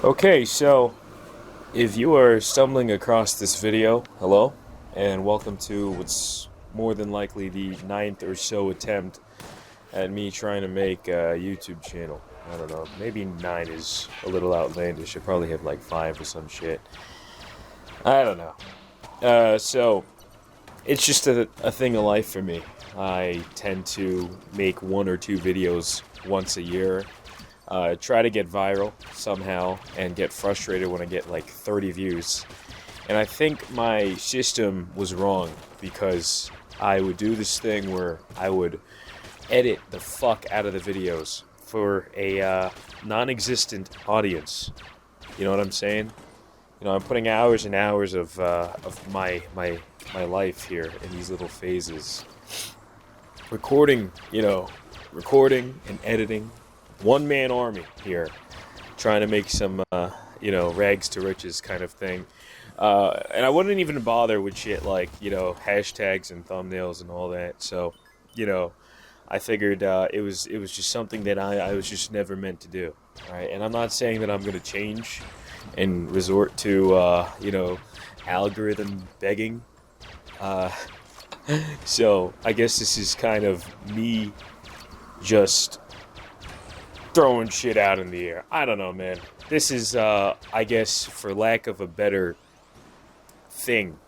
Okay, so if you are stumbling across this video, hello, and welcome to what's more than likely the ninth or so attempt at me trying to make a YouTube channel. I don't know, maybe 9 is a little outlandish. I probably have like 5 or some shit. I don't know. So it's just a thing of life for me. I tend to make 1 or 2 videos once a year. Try to get viral somehow and get frustrated when I get like 30 views. And I think my system was wrong because I would do this thing where I would edit the fuck out of the videos for a non-existent audience. You know what I'm saying? You know, I'm putting hours and hours of my life here in these little phases. Recording and editing. One-man army here, trying to make some, rags to riches kind of thing. And I wouldn't even bother with shit like, hashtags and thumbnails and all that. So, I figured it was just something that I was just never meant to do. All right, and I'm not saying that I'm going to change and resort to, algorithm begging. So I guess this is kind of me just throwing shit out in the air. I don't know, man. This is, I guess, for lack of a better thing,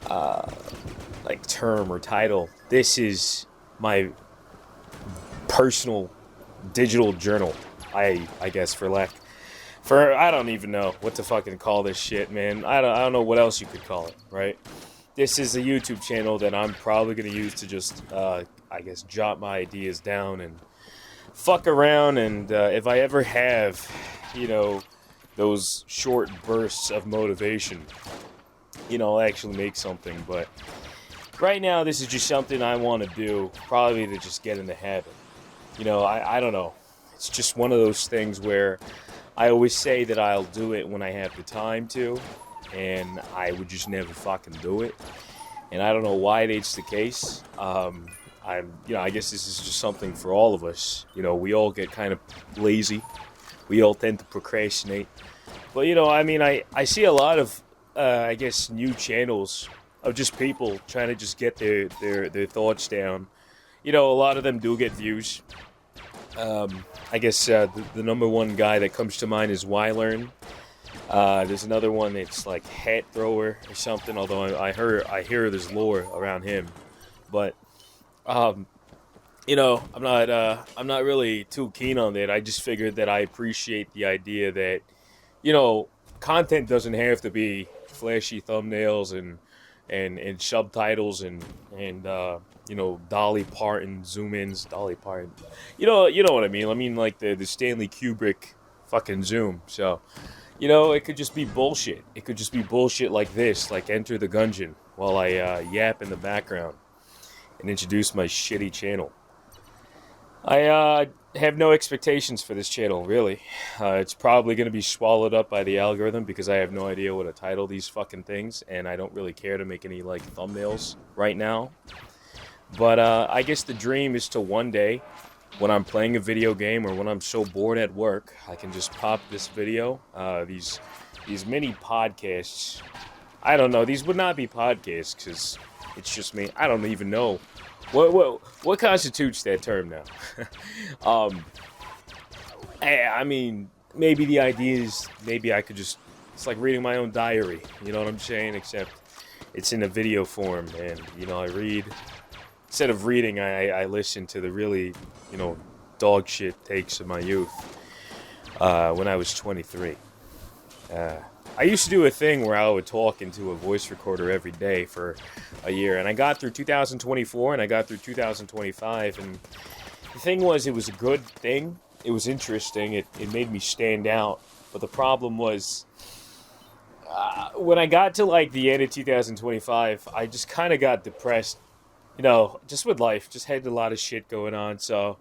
like term or title, this is my personal digital journal. I guess I don't even know what to fucking call this shit, man. I don't know what else you could call it, right? This is a YouTube channel that I'm probably gonna use to just, jot my ideas down and fuck around, and if I ever have, those short bursts of motivation, I'll actually make something. But right now, this is just something I want to do, probably to just get in the habit. I don't know. It's just one of those things where I always say that I'll do it when I have the time to, and I would just never fucking do it. And I don't know why that's the case. I guess this is just something for all of us. We all get kind of lazy. We all tend to procrastinate. But, I see a lot of, new channels of just people trying to just get their thoughts down. A lot of them do get views. The number one guy that comes to mind is YLearn. There's another one that's like Hat Thrower or something, although I hear there's lore around him. But I'm not really too keen on that. I just figured that I appreciate the idea that, content doesn't have to be flashy thumbnails and subtitles and Dolly Parton zoom-ins, Dolly Parton. You know what I mean? I mean like the Stanley Kubrick fucking zoom. So, it could just be bullshit. It could just be bullshit like this, like Enter the Gungeon, while I yap in the background and introduce my shitty channel. I have no expectations for this channel, really. It's probably going to be swallowed up by the algorithm because I have no idea what to title these fucking things, and I don't really care to make any, thumbnails right now. But I guess the dream is to one day, when I'm playing a video game or when I'm so bored at work, I can just pop this video, these mini podcasts. I don't know, these would not be podcasts because it's just me. I don't even know. What constitutes that term now? I mean, maybe the idea is maybe I could just, it's like reading my own diary, you know what I'm saying? Except it's in a video form, and, I read, instead of reading, I listen to the really, dog shit takes of my youth when I was 23. I used to do a thing where I would talk into a voice recorder every day for a year, and I got through 2024 and I got through 2025, and the thing was, it was a good thing. It was interesting. It made me stand out, but the problem was when I got to the end of 2025, I just kind of got depressed, just with life. Just had a lot of shit going on, so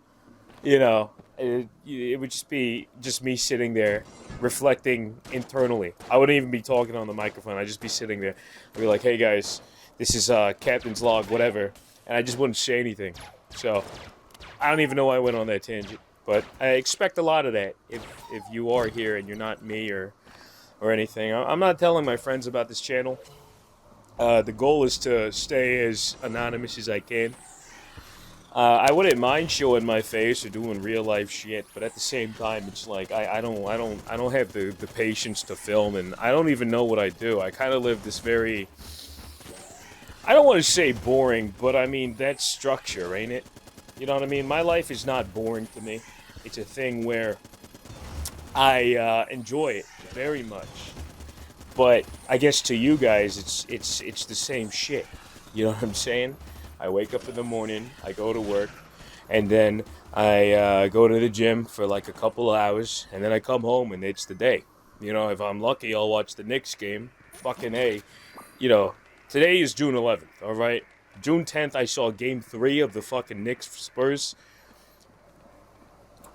it would just be just me sitting there reflecting internally. I wouldn't even be talking on the microphone. I'd just be sitting there. I'd be like, hey guys, this is Captain's Log, whatever. And I just wouldn't say anything. So I don't even know why I went on that tangent. But I expect a lot of that if you are here and you're not me or anything. I'm not telling my friends about this channel. The goal is to stay as anonymous as I can. I wouldn't mind showing my face or doing real life shit, but at the same time, it's like I don't have the patience to film, and I don't even know what I do. I kind of live this very, I don't want to say boring, but I mean that's structure, ain't it? You know what I mean? My life is not boring to me. It's a thing where I enjoy it very much. But I guess to you guys, it's the same shit. You know what I'm saying? I wake up in the morning, I go to work, and then I go to the gym for like a couple of hours, and then I come home and it's the day. You know, if I'm lucky, I'll watch the Knicks game. Fucking A. You know, today is June 11th, all right? June 10th, I saw Game 3 of the fucking Knicks Spurs.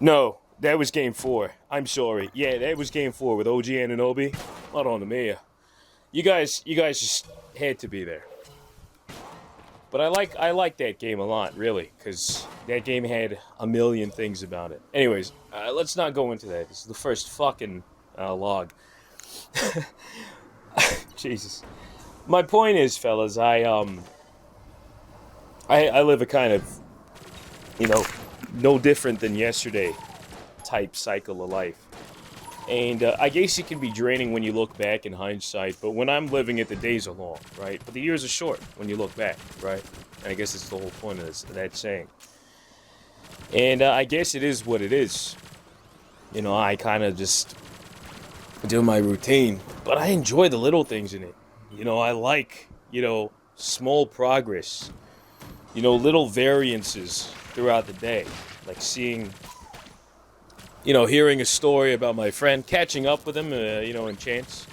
No, that was Game 4. I'm sorry. Yeah, that was Game 4 with OG Anunoby. Hold on to me. You guys just had to be there. But I like that game a lot, really, because that game had a million things about it. Anyways, let's not go into that. This is the first fucking log. Jesus. My point is, fellas, I live a kind of, you know, no different than yesterday type cycle of life. And I guess it can be draining when you look back in hindsight, but when I'm living it, the days are long, right? But the years are short when you look back, right? And I guess it's the whole point of that saying. And I guess it is what it is. You know, I kind of just do my routine, but I enjoy the little things in it. You know, I like, you know, small progress. You know, little variances throughout the day. Like seeing, you know, hearing a story about my friend, catching up with him, you know, in chance.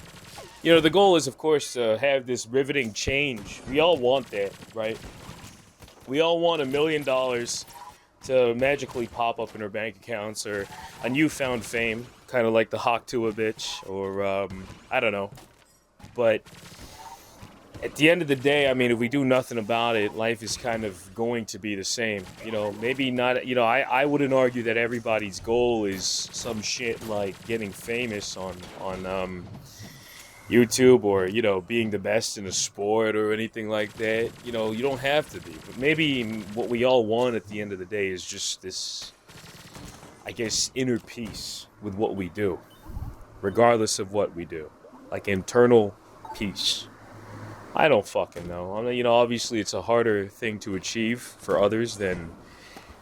You know, the goal is, of course, to have this riveting change. We all want that, right? We all want $1 million to magically pop up in our bank accounts, or a newfound fame, kind of like the Hawk to a bitch, or, I don't know. But at the end of the day, I mean, if we do nothing about it, life is kind of going to be the same. You know, maybe not, you know, I wouldn't argue that everybody's goal is some shit like getting famous on YouTube, or, you know, being the best in a sport or anything like that. You know, you don't have to be. But maybe what we all want at the end of the day is just this, I guess, inner peace with what we do, regardless of what we do. Like internal peace. I don't fucking know. I mean, you know, obviously it's a harder thing to achieve for others than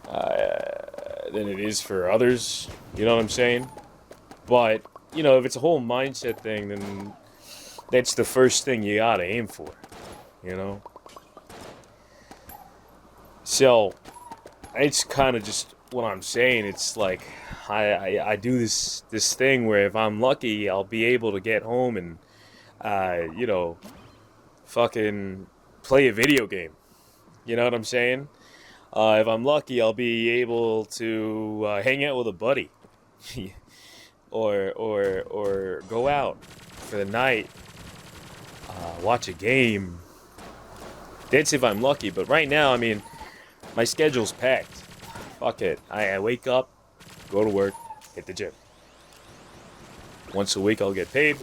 it is for others. You know what I'm saying? But, you know, if it's a whole mindset thing, then that's the first thing you gotta aim for. You know? So, it's kind of just what I'm saying. It's like, I do this thing where if I'm lucky, I'll be able to get home and, you know, fucking play a video game. You know what I'm saying? If I'm lucky, I'll be able to hang out with a buddy, or go out for the night, watch a game. That's if I'm lucky. But right now, I mean, my schedule's packed. Fuck it. I wake up, go to work, hit the gym. Once a week, I'll get paid,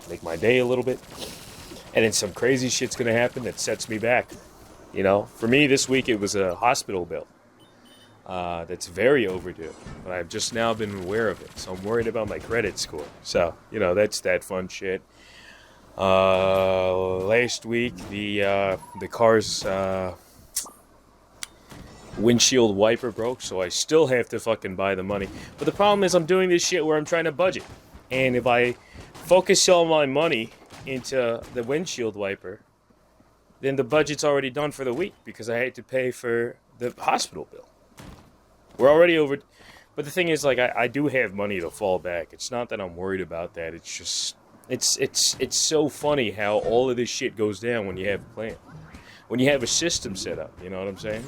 make my day a little bit. And then some crazy shit's gonna happen that sets me back. You know, for me this week it was a hospital bill that's very overdue, but I've just now been aware of it, so I'm worried about my credit score. So, you know, that's that fun shit. Last week the car's windshield wiper broke, so I still have to fucking buy the money. But the problem is I'm doing this shit where I'm trying to budget, and if I focus all my money into the windshield wiper, then the budget's already done for the week because I had to pay for the hospital bill. We're already over, but the thing is, like, I do have money to fall back. It's not that I'm worried about that. It's just, it's so funny how all of this shit goes down when you have a plan, when you have a system set up. You know what I'm saying?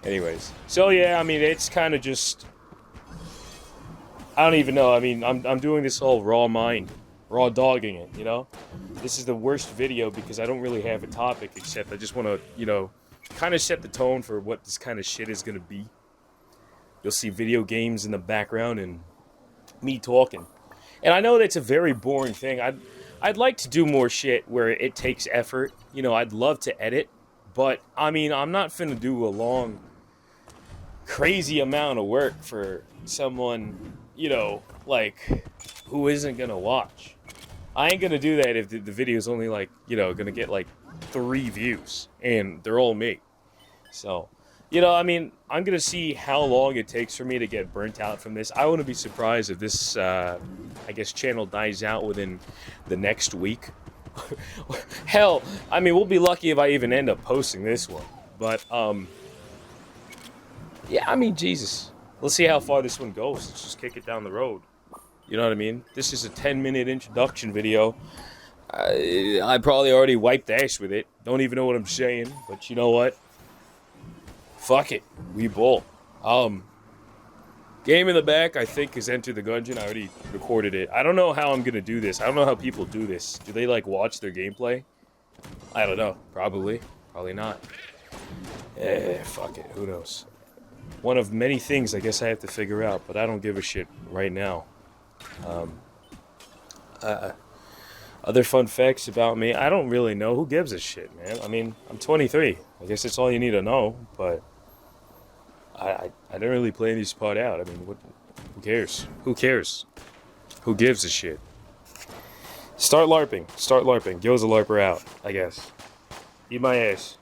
Anyways, so yeah, I mean, it's kind of just, I don't even know. I mean, I'm doing this whole raw dogging it, you know? This is the worst video because I don't really have a topic, except I just want to, you know, kind of set the tone for what this kind of shit is going to be. You'll see video games in the background and me talking. And I know that's a very boring thing. I'd like to do more shit where it takes effort. You know, I'd love to edit, but I mean, I'm not finna do a long, crazy amount of work for someone, you know, like, who isn't gonna watch. I ain't gonna do that if the video's only like, you know, gonna get like 3 views and they're all me. So, you know, I mean, I'm gonna see how long it takes for me to get burnt out from this. I wouldn't be surprised if this, I guess, channel dies out within the next week. Hell, I mean, we'll be lucky if I even end up posting this one. But, yeah, I mean, Jesus. Let's see how far this one goes. Let's just kick it down the road. You know what I mean? This is a 10-minute introduction video. I probably already wiped ass with it. Don't even know what I'm saying, but you know what? Fuck it. We bowl. Game in the back, I think, is Enter the Gungeon. I already recorded it. I don't know how I'm gonna do this. I don't know how people do this. Do they, like, watch their gameplay? I don't know. Probably. Probably not. Fuck it. Who knows? One of many things I guess I have to figure out, but I don't give a shit right now. Other fun facts about me, I don't really know. Who gives a shit, man? I mean, I'm 23. I guess that's all you need to know, but I didn't really play this part out. I mean, who cares? Who cares? Who gives a shit? Start LARPing. Start LARPing. GyozaLARPer out, I guess. Eat my ass.